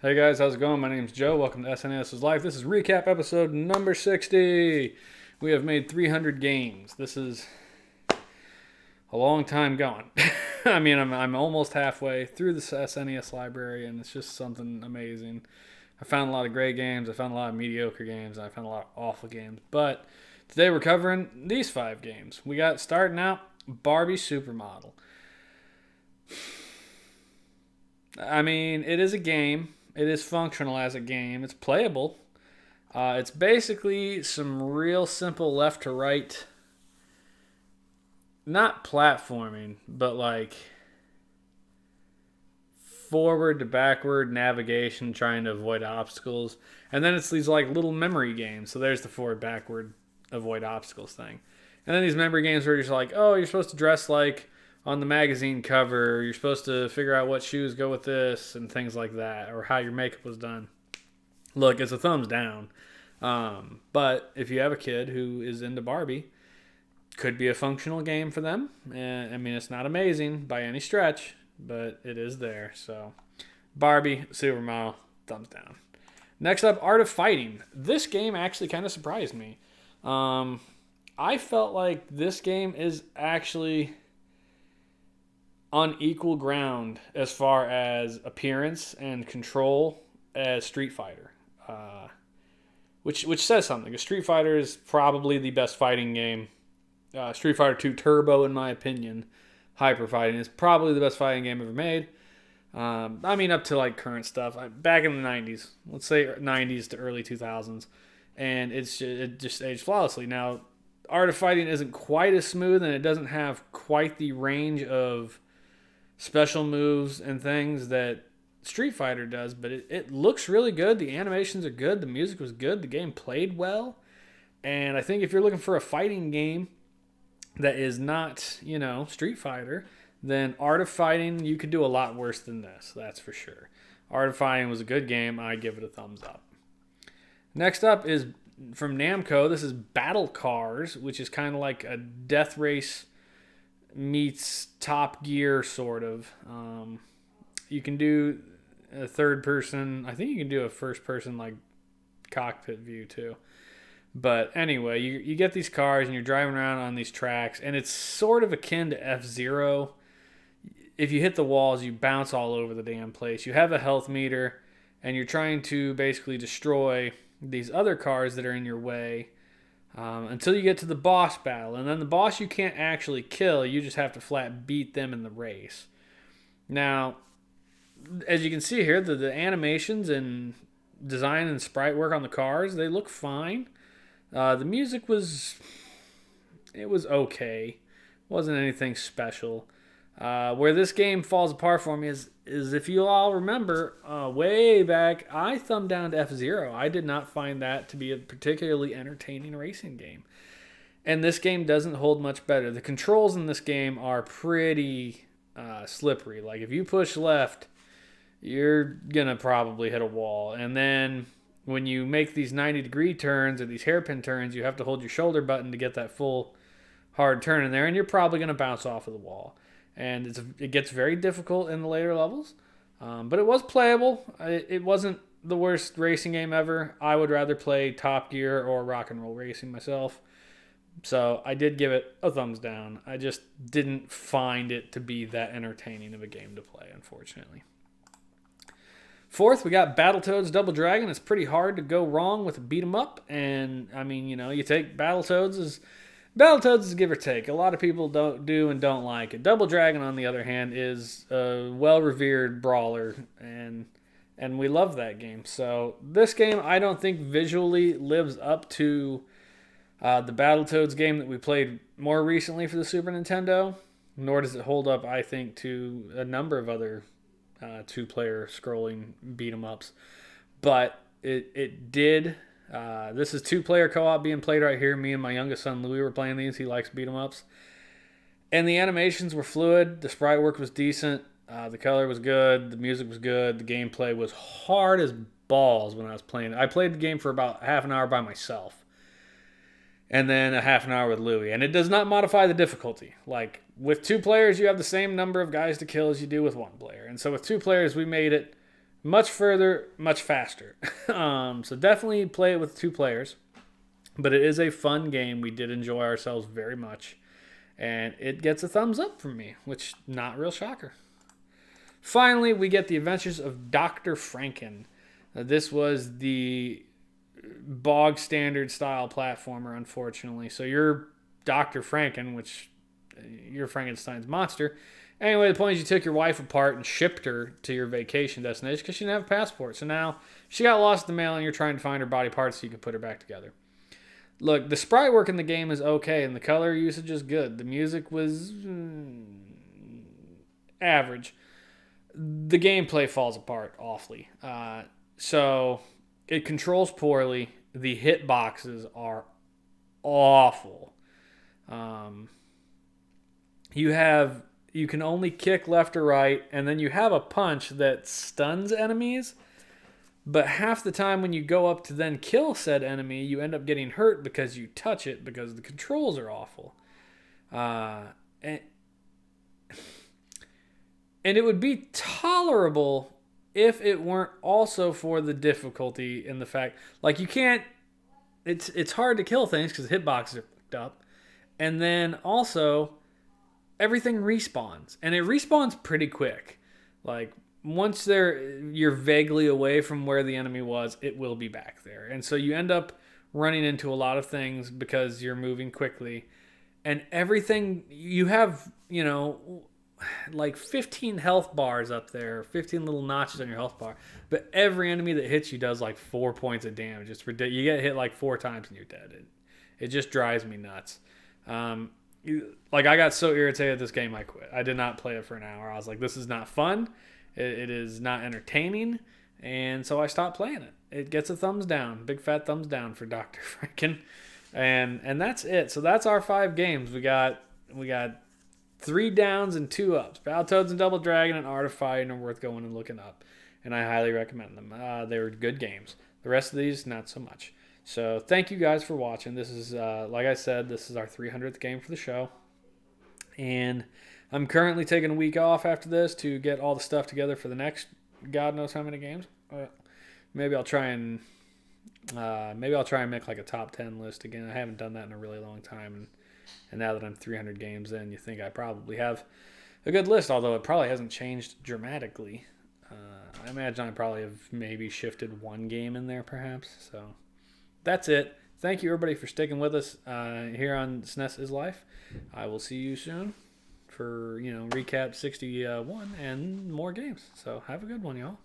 Hey guys, how's it going? My name's Joe. Welcome to SNES's Life. This is recap episode number 60. We have made 300 games. This is a long time going. I'm almost halfway through the SNES library, and it's just something amazing. I found a lot of great games. I found a lot of mediocre games. And I found a lot of awful games. But today we're covering these 5 games. We got starting out Barbie Supermodel. It is a game. It is functional as a game. It's playable. It's basically some real simple left to right, not platforming, but like forward to backward navigation, trying to avoid obstacles. And then it's these like little memory games. So there's the forward, backward, avoid obstacles thing. And then these memory games where you're just like, oh, you're supposed to dress like on the magazine cover, you're supposed to figure out what shoes go with this and things like that, or how your makeup was done. Look, it's a thumbs down. But if you have a kid who is into Barbie, could be a functional game for them. It's not amazing by any stretch, but it is there. So, Barbie, Supermodel, thumbs down. Next up, Art of Fighting. This game actually kind of surprised me. I felt like this game is actually on equal ground as far as appearance and control as Street Fighter, which says something. Street Fighter is probably the best fighting game. Street Fighter 2 Turbo, in my opinion, Hyper Fighting is probably the best fighting game ever made. Up to like current stuff. Back in the 90s, let's say 90s to early 2000s, and it just aged flawlessly. Now, Art of Fighting isn't quite as smooth, and it doesn't have quite the range of special moves and things that Street Fighter does, but it looks really good. The animations are good. The music was good. The game played well. And I think if you're looking for a fighting game that is not, Street Fighter, then Art of Fighting, you could do a lot worse than this. That's for sure. Art of Fighting was a good game. I give it a thumbs up. Next up is from Namco. This is Battlecars, which is kind of like a death race meets Top Gear, sort of. You can do a third person. I think you can do a first person like cockpit view too. But anyway, you get these cars and you're driving around on these tracks, and it's sort of akin to F-Zero. If you hit the walls, you bounce all over the damn place. You have a health meter, and you're trying to basically destroy these other cars that are in your way until you get to the boss battle. And then the boss you can't actually kill. You just have to flat beat them in the race. Now, as you can see here, the animations and design and sprite work on the cars, they look fine. The music was okay. Wasn't anything special. Where this game falls apart for me is if you all remember, way back, I thumbed down to F-Zero. I did not find that to be a particularly entertaining racing game. And this game doesn't hold much better. The controls in this game are pretty slippery. Like, if you push left, you're going to probably hit a wall. And then when you make these 90-degree turns or these hairpin turns, you have to hold your shoulder button to get that full hard turn in there, and you're probably going to bounce off of the wall. And it gets very difficult in the later levels. But it was playable. It wasn't the worst racing game ever. I would rather play Top Gear or Rock and Roll Racing myself. So I did give it a thumbs down. I just didn't find it to be that entertaining of a game to play, unfortunately. Fourth, we got Battletoads Double Dragon. It's pretty hard to go wrong with a beat 'em up. And, you take Battletoads is give or take. A lot of people don't like it. Double Dragon, on the other hand, is a well-revered brawler, and we love that game. So this game, I don't think visually lives up to the Battletoads game that we played more recently for the Super Nintendo, nor does it hold up, I think, to a number of other two-player scrolling beat-em-ups. But it did. This is two-player co-op being played right here. Me and my youngest son Louis were playing these. He likes beat-em-ups. And the animations were fluid. The sprite work was decent. The color was good. The music was good. The gameplay was hard as balls when I was playing it. I played the game for about half an hour by myself. And then a half an hour with Louis. And it does not modify the difficulty. Like, with 2 players, you have the same number of guys to kill as you do with 1 player. And so with 2 players, we made it much further, much faster. So definitely play it with 2 players. But it is a fun game. We did enjoy ourselves very much. And it gets a thumbs up from me, which not real shocker. Finally, we get the Adventures of Dr. Franken. This was the bog standard style platformer, unfortunately. So you're Dr. Franken, which you're Frankenstein's monster. Anyway, the point is you took your wife apart and shipped her to your vacation destination because she didn't have a passport. So now she got lost in the mail and you're trying to find her body parts so you can put her back together. Look, the sprite work in the game is okay and the color usage is good. The music was average. The gameplay falls apart awfully. So it controls poorly. The hitboxes are awful. You can only kick left or right, and then you have a punch that stuns enemies. But half the time when you go up to then kill said enemy, you end up getting hurt because you touch it because the controls are awful. And it would be tolerable if it weren't also for the difficulty in the fact, like you can't, it's hard to kill things because hitboxes are fucked up. And then also, everything respawns. And it respawns pretty quick. Like, once you're vaguely away from where the enemy was, it will be back there. And so you end up running into a lot of things because you're moving quickly. And everything, you have, like 15 health bars up there, 15 little notches on your health bar. But every enemy that hits you does like 4 points of damage. It's ridiculous. You get hit like 4 times and you're dead. It just drives me nuts. I got so irritated at this game, I quit. I did not play it for an hour. I was like, this is not fun. It is not entertaining. And so I stopped playing it. It gets a thumbs down. Big fat thumbs down for Dr. Franken. And that's it. So that's our 5 games. We got 3 downs and 2 ups. Battletoads and Double Dragon and Art of Fighting are worth going and looking up. And I highly recommend them. They were good games. The rest of these, not so much. So thank you guys for watching. This is, like I said, this is our 300th game for the show. And I'm currently taking a week off after this to get all the stuff together for the next God knows how many games. Maybe I'll try and make like a top 10 list again. I haven't done that in a really long time, and now that I'm 300 games in, you think I probably have a good list. Although it probably hasn't changed dramatically. I imagine I probably have maybe shifted 1 game in there, perhaps. So that's it. Thank you everybody for sticking with us here on SNES is Life. I will see you soon for recap 61 and more games. So have a good one, y'all.